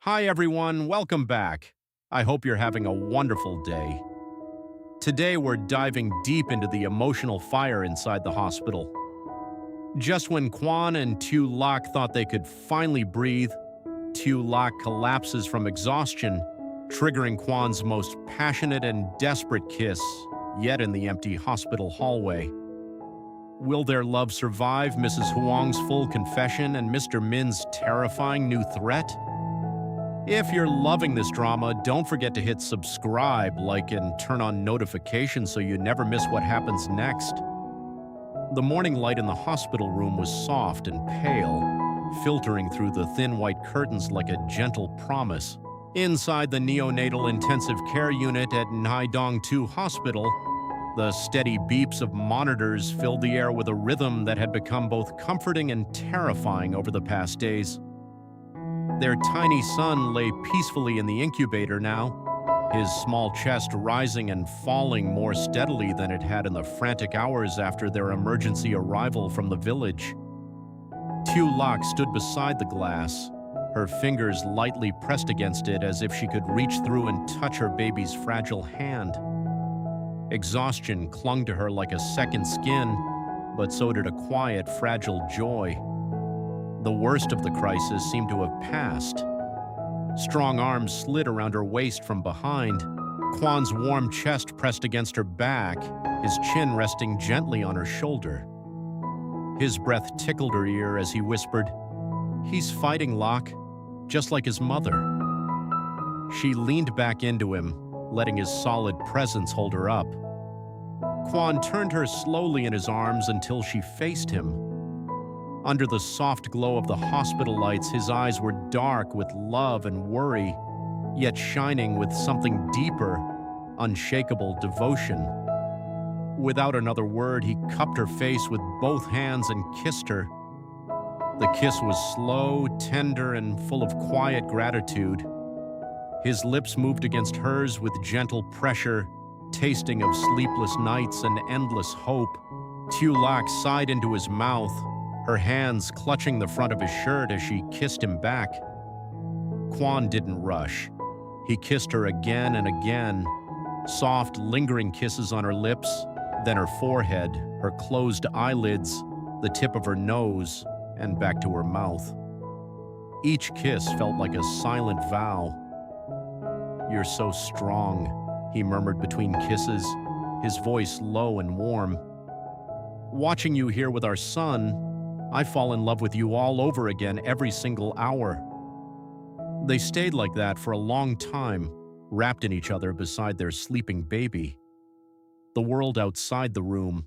Hi everyone, welcome back. I hope you're having a wonderful day. Today we're diving deep into the emotional fire inside the hospital. Just when Quan and Tieu Lac thought they could finally breathe, Tieu Lac collapses from exhaustion, triggering Quan's most passionate and desperate kiss, yet in the empty hospital hallway. Will their love survive Mrs. Huang's full confession and Mr. Min's terrifying new threat? If you're loving this drama, don't forget to hit subscribe, like, and turn on notifications so you never miss what happens next. The morning light in the hospital room was soft and pale, filtering through the thin white curtains like a gentle promise. Inside the neonatal intensive care unit at Nai 2 Hospital, the steady beeps of monitors filled the air with a rhythm that had become both comforting and terrifying over the past days. Their tiny son lay peacefully in the incubator now, his small chest rising and falling more steadily than it had in the frantic hours after their emergency arrival from the village. Tieu Lac stood beside the glass, her fingers lightly pressed against it as if she could reach through and touch her baby's fragile hand. Exhaustion clung to her like a second skin, but so did a quiet, fragile joy. The worst of the crisis seemed to have passed. Strong arms slid around her waist from behind, Quan's warm chest pressed against her back, his chin resting gently on her shoulder. His breath tickled her ear as he whispered, "He's fighting, Lac, just like his mother." She leaned back into him, letting his solid presence hold her up. Quan turned her slowly in his arms until she faced him. Under the soft glow of the hospital lights, his eyes were dark with love and worry, yet shining with something deeper, unshakable devotion. Without another word, he cupped her face with both hands and kissed her. The kiss was slow, tender, and full of quiet gratitude. His lips moved against hers with gentle pressure, tasting of sleepless nights and endless hope. Tieu Lac sighed into his mouth, her hands clutching the front of his shirt as she kissed him back. Quan didn't rush. He kissed her again and again, soft, lingering kisses on her lips, then her forehead, her closed eyelids, the tip of her nose, and back to her mouth. Each kiss felt like a silent vow. "You're so strong," he murmured between kisses, his voice low and warm. "Watching you here with our son, I fall in love with you all over again every single hour." They stayed like that for a long time, wrapped in each other beside their sleeping baby. The world outside the room,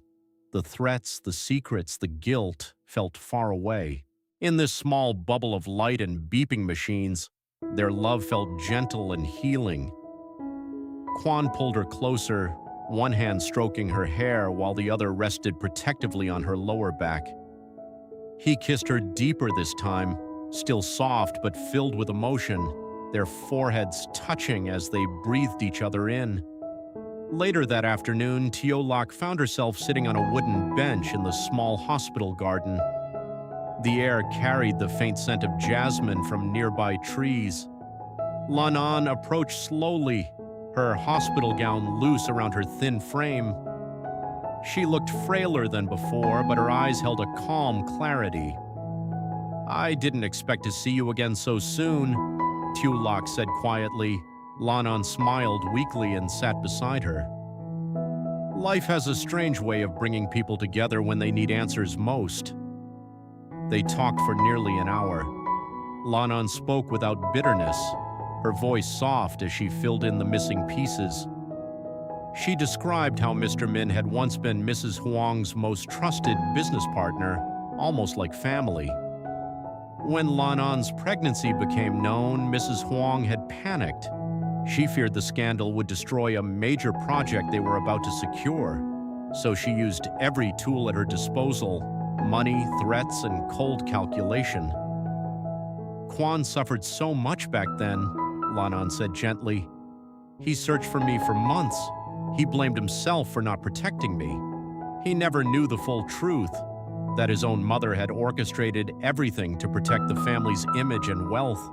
the threats, the secrets, the guilt, felt far away. In this small bubble of light and beeping machines, their love felt gentle and healing. Quan pulled her closer, one hand stroking her hair while the other rested protectively on her lower back. He kissed her deeper this time, still soft but filled with emotion, their foreheads touching as they breathed each other in. Later that afternoon, Tieu Lac found herself sitting on a wooden bench in the small hospital garden. The air carried the faint scent of jasmine from nearby trees. Lan approached slowly, her hospital gown loose around her thin frame. She looked frailer than before, but her eyes held a calm clarity. "I didn't expect to see you again so soon," Tieu Lac said quietly. Lan smiled weakly and sat beside her. "Life has a strange way of bringing people together when they need answers most." They talked for nearly an hour. Lan spoke without bitterness, her voice soft as she filled in the missing pieces. She described how Mr. Min had once been Mrs. Huang's most trusted business partner, almost like family. When Lan's pregnancy became known, Mrs. Huang had panicked. She feared the scandal would destroy a major project they were about to secure, so she used every tool at her disposal: money, threats, and cold calculation. "Quan suffered so much back then," Lan said gently. "He searched for me for months. He blamed himself for not protecting me. He never knew the full truth, that his own mother had orchestrated everything to protect the family's image and wealth."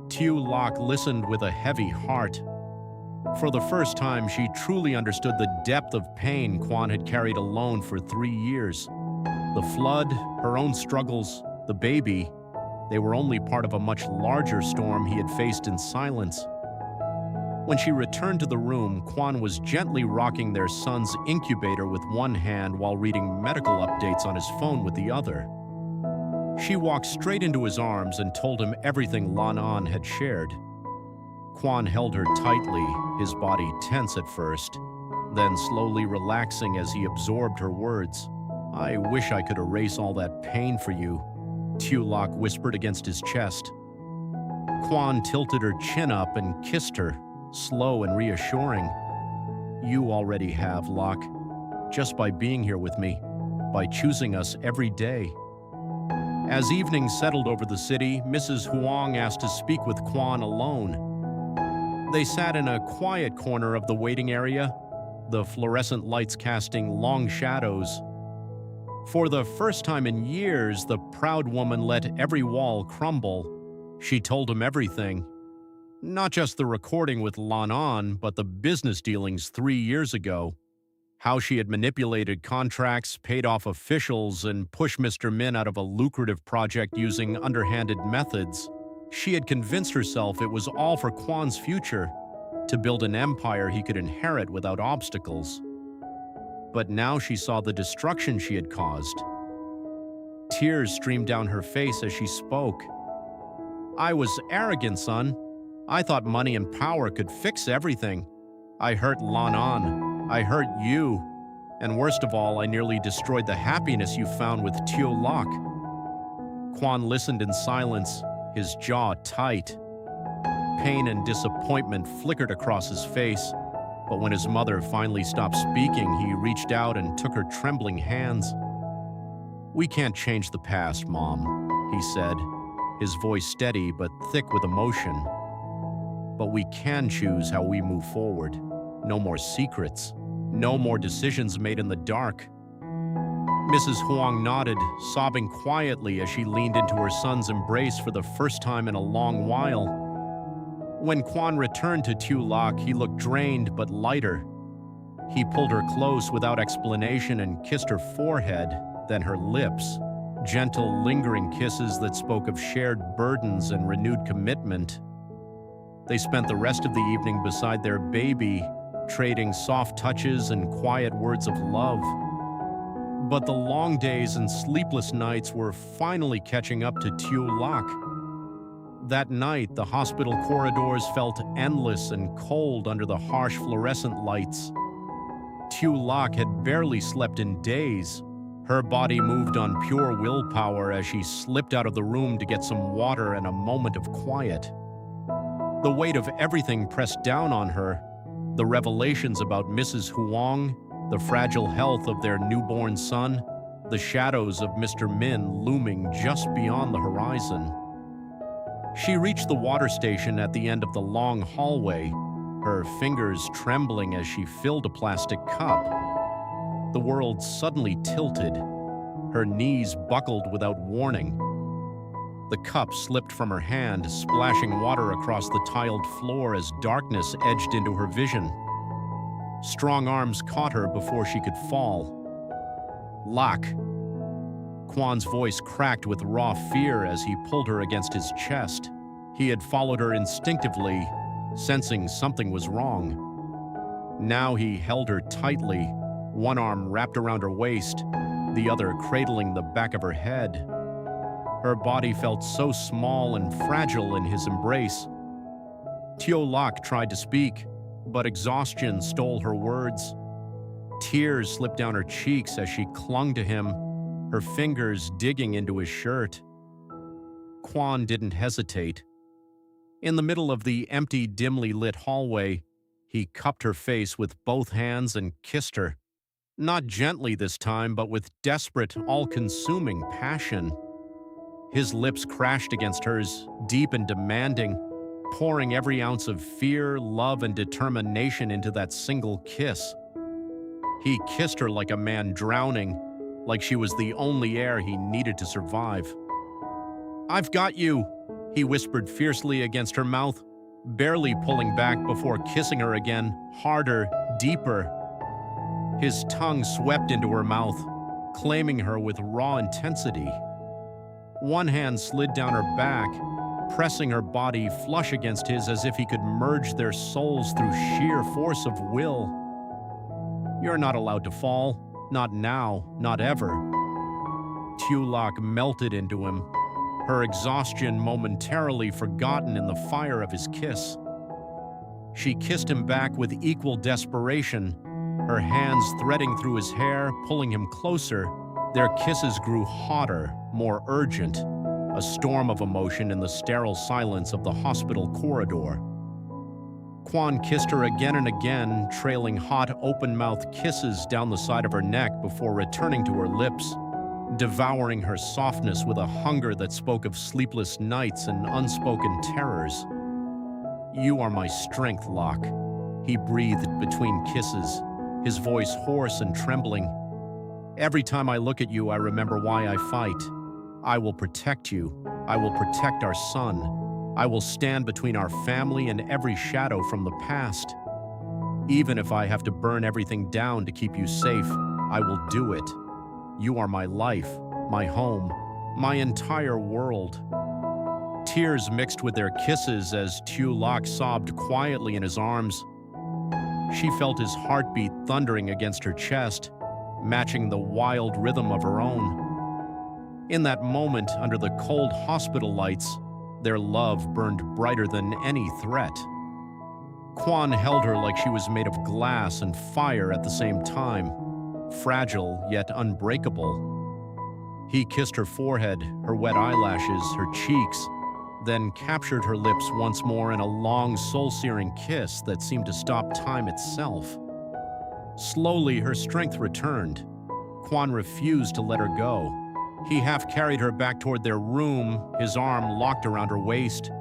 Tieu Lac listened with a heavy heart. For the first time, she truly understood the depth of pain Quan had carried alone for 3 years. The flood, her own struggles, the baby, they were only part of a much larger storm he had faced in silence. When she returned to the room, Quan was gently rocking their son's incubator with one hand while reading medical updates on his phone with the other. She walked straight into his arms and told him everything Lan had shared. Quan held her tightly, his body tense at first, then slowly relaxing as he absorbed her words. "I wish I could erase all that pain for you," Tieu Lac whispered against his chest. Quan tilted her chin up and kissed her, slow and reassuring. "You already have, Lac, just by being here with me, by choosing us every day." As evening settled over the city, Mrs. Huang asked to speak with Quan alone. They sat in a quiet corner of the waiting area, the fluorescent lights casting long shadows. For the first time in years, the proud woman let every wall crumble. She told him everything. Not just the recording with Lan, but the business dealings 3 years ago. How she had manipulated contracts, paid off officials, and pushed Mr. Min out of a lucrative project using underhanded methods. She had convinced herself it was all for Quan's future, to build an empire he could inherit without obstacles. But now she saw the destruction she had caused. Tears streamed down her face as she spoke. "I was arrogant, son. I thought money and power could fix everything. I hurt Lan, I hurt you, and worst of all, I nearly destroyed the happiness you found with Tieu Lac." Quan listened in silence, his jaw tight. Pain and disappointment flickered across his face, but when his mother finally stopped speaking, he reached out and took her trembling hands. "We can't change the past, Mom," he said, his voice steady but thick with emotion. "But we can choose how we move forward. No more secrets. No more decisions made in the dark." Mrs. Huang nodded, sobbing quietly as she leaned into her son's embrace for the first time in a long while. When Quan returned to Tieu Lac, he looked drained but lighter. He pulled her close without explanation and kissed her forehead, then her lips, gentle, lingering kisses that spoke of shared burdens and renewed commitment. They spent the rest of the evening beside their baby, trading soft touches and quiet words of love. But the long days and sleepless nights were finally catching up to Tieu Lac. That night, the hospital corridors felt endless and cold under the harsh fluorescent lights. Tieu Lac had barely slept in days. Her body moved on pure willpower as she slipped out of the room to get some water and a moment of quiet. The weight of everything pressed down on her, the revelations about Mrs. Huang, the fragile health of their newborn son, the shadows of Mr. Min looming just beyond the horizon. She reached the water station at the end of the long hallway, her fingers trembling as she filled a plastic cup. The world suddenly tilted. Her knees buckled without warning. The cup slipped from her hand, splashing water across the tiled floor as darkness edged into her vision. Strong arms caught her before she could fall. "Lac." Quan's voice cracked with raw fear as he pulled her against his chest. He had followed her instinctively, sensing something was wrong. Now he held her tightly, one arm wrapped around her waist, the other cradling the back of her head. Her body felt so small and fragile in his embrace. Tieu Lac tried to speak, but exhaustion stole her words. Tears slipped down her cheeks as she clung to him, her fingers digging into his shirt. Quan didn't hesitate. In the middle of the empty, dimly lit hallway, he cupped her face with both hands and kissed her. Not gently this time, but with desperate, all-consuming passion. His lips crashed against hers, deep and demanding, pouring every ounce of fear, love, and determination into that single kiss. He kissed her like a man drowning, like she was the only air he needed to survive. "I've got you," He whispered fiercely against her mouth, barely pulling back before kissing her again, harder, deeper. His tongue swept into her mouth, claiming her with raw intensity. One hand slid down her back, pressing her body flush against his as if he could merge their souls through sheer force of will. "You're not allowed to fall. Not now, not ever." Tieu Lac melted into him, her exhaustion momentarily forgotten in the fire of his kiss. She kissed him back with equal desperation, her hands threading through his hair, pulling him closer. Their kisses grew hotter, more urgent, a storm of emotion in the sterile silence of the hospital corridor. Quan kissed her again and again, trailing hot, open-mouthed kisses down the side of her neck before returning to her lips, devouring her softness with a hunger that spoke of sleepless nights and unspoken terrors. "You are my strength, Lac," he breathed between kisses, his voice hoarse and trembling. "Every time I look at you, I remember why I fight. I will protect you. I will protect our son. I will stand between our family and every shadow from the past. Even if I have to burn everything down to keep you safe, I will do it. You are my life, my home, my entire world." Tears mixed with their kisses as Tieu Lac sobbed quietly in his arms. She felt his heartbeat thundering against her chest, matching the wild rhythm of her own. In that moment, under the cold hospital lights, their love burned brighter than any threat. Quan held her like she was made of glass and fire at the same time, fragile yet unbreakable. He kissed her forehead, her wet eyelashes, her cheeks, then captured her lips once more in a long, soul-searing kiss that seemed to stop time itself. Slowly, her strength returned. Quan refused to let her go. He half-carried her back toward their room, his arm locked around her waist,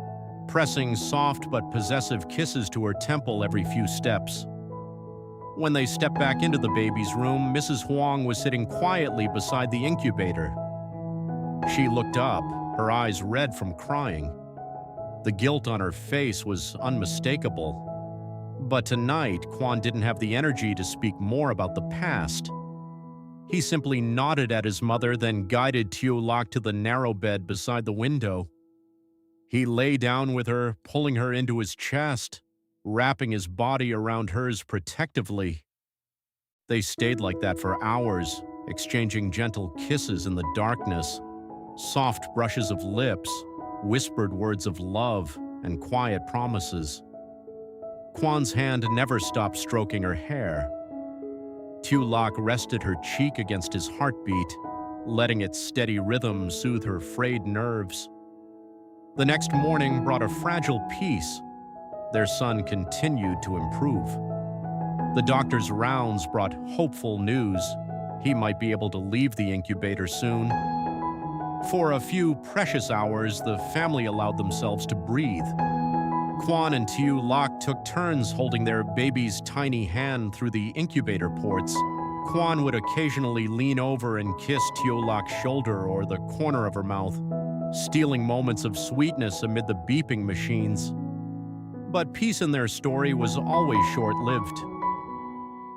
pressing soft but possessive kisses to her temple every few steps. When they stepped back into the baby's room, Mrs. Huang was sitting quietly beside the incubator. She looked up, her eyes red from crying. The guilt on her face was unmistakable. But tonight, Quan didn't have the energy to speak more about the past. He simply nodded at his mother, then guided Tieu Lac to the narrow bed beside the window. He lay down with her, pulling her into his chest, wrapping his body around hers protectively. They stayed like that for hours, exchanging gentle kisses in the darkness, soft brushes of lips, whispered words of love, and quiet promises. Quan's hand never stopped stroking her hair. Tieu Lac rested her cheek against his heartbeat, letting its steady rhythm soothe her frayed nerves. The next morning brought a fragile peace. Their son continued to improve. The doctor's rounds brought hopeful news. He might be able to leave the incubator soon. For a few precious hours, the family allowed themselves to breathe. Quan and Tieu Lac took turns holding their baby's tiny hand through the incubator ports. Quan would occasionally lean over and kiss Tieu Lac's shoulder or the corner of her mouth, stealing moments of sweetness amid the beeping machines. But peace in their story was always short-lived.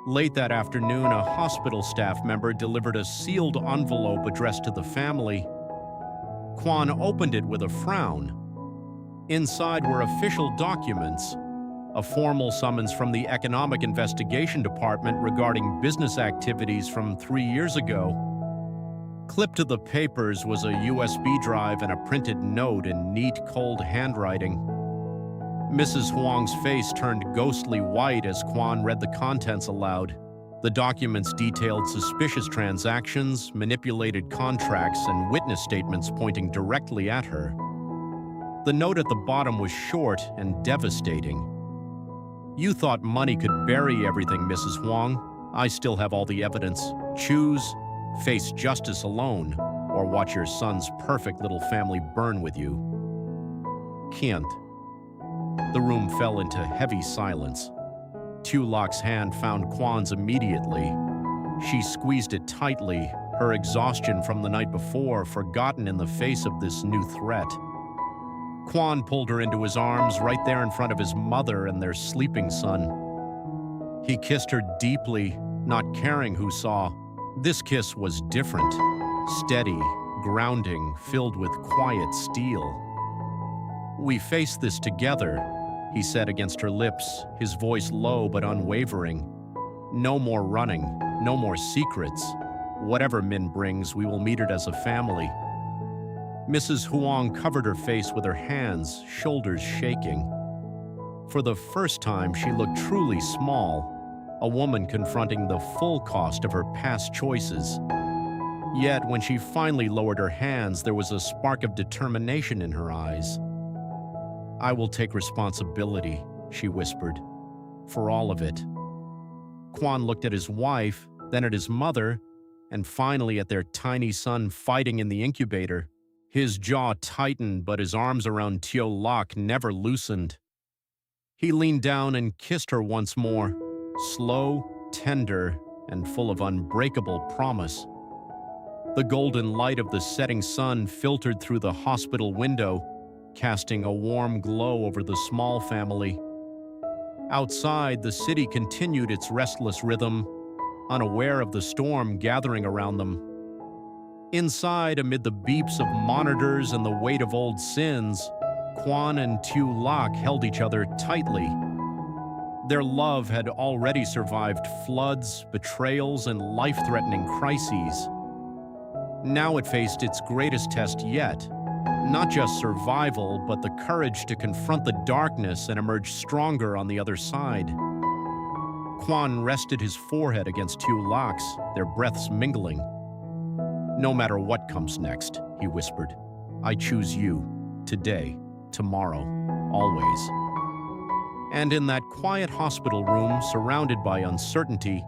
Late that afternoon, a hospital staff member delivered a sealed envelope addressed to the family. Quan opened it with a frown. Inside were official documents, a formal summons from the Economic Investigation Department regarding business activities from 3 years ago. Clipped to the papers was a USB drive and a printed note in neat, cold handwriting. Mrs. Huang's face turned ghostly white as Quan read the contents aloud. The documents detailed suspicious transactions, manipulated contracts, and witness statements pointing directly at her. The note at the bottom was short and devastating. "You thought money could bury everything, Mrs. Huang. I still have all the evidence. Choose, face justice alone, or watch your son's perfect little family burn with you." Can't. The room fell into heavy silence. Tieu Lac's hand found Quan's immediately. She squeezed it tightly, her exhaustion from the night before forgotten in the face of this new threat. Quan pulled her into his arms right there in front of his mother and their sleeping son. He kissed her deeply, not caring who saw. This kiss was different, steady, grounding, filled with quiet steel. "We face this together," he said against her lips, his voice low but unwavering. "No more running, no more secrets. Whatever Min brings, we will meet it as a family." Mrs. Huang covered her face with her hands, shoulders shaking. For the first time, she looked truly small, a woman confronting the full cost of her past choices. Yet, when she finally lowered her hands, there was a spark of determination in her eyes. "I will take responsibility," she whispered, "for all of it." Quan looked at his wife, then at his mother, and finally at their tiny son fighting in the incubator. His jaw tightened, but his arms around Tieu Lac never loosened. He leaned down and kissed her once more, slow, tender, and full of unbreakable promise. The golden light of the setting sun filtered through the hospital window, casting a warm glow over the small family. Outside, the city continued its restless rhythm, unaware of the storm gathering around them. Inside, amid the beeps of monitors and the weight of old sins, Quan and Tieu Lac held each other tightly. Their love had already survived floods, betrayals, and life-threatening crises. Now it faced its greatest test yet, not just survival, but the courage to confront the darkness and emerge stronger on the other side. Quan rested his forehead against Tieu Lac's, their breaths mingling. "No matter what comes next," he whispered, "I choose you, today, tomorrow, always." And in that quiet hospital room, surrounded by uncertainty,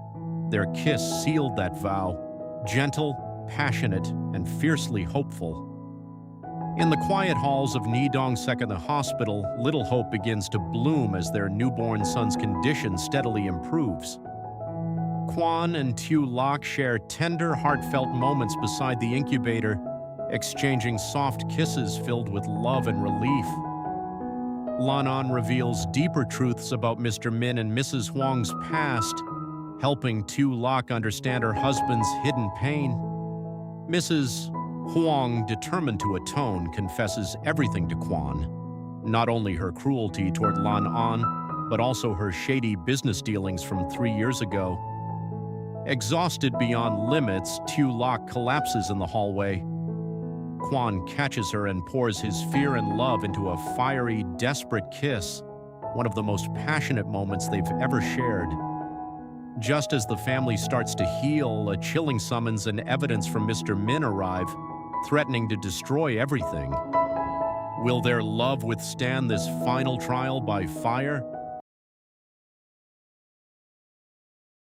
their kiss sealed that vow, gentle, passionate, and fiercely hopeful. In the quiet halls of Nidong the hospital, little hope begins to bloom as their newborn son's condition steadily improves. Quan and Tieu Lac share tender, heartfelt moments beside the incubator, exchanging soft kisses filled with love and relief. Lanan reveals deeper truths about Mr. Min and Mrs. Huang's past, helping Tieu Lac understand her husband's hidden pain. Mrs. Huang, determined to atone, confesses everything to Quan, not only her cruelty toward Lan An, but also her shady business dealings from 3 years ago. Exhausted beyond limits, Tieu Lac collapses in the hallway. Quan catches her and pours his fear and love into a fiery, desperate kiss, one of the most passionate moments they've ever shared. Just as the family starts to heal, a chilling summons and evidence from Mr. Min arrive, threatening to destroy everything. Will their love withstand this final trial by fire?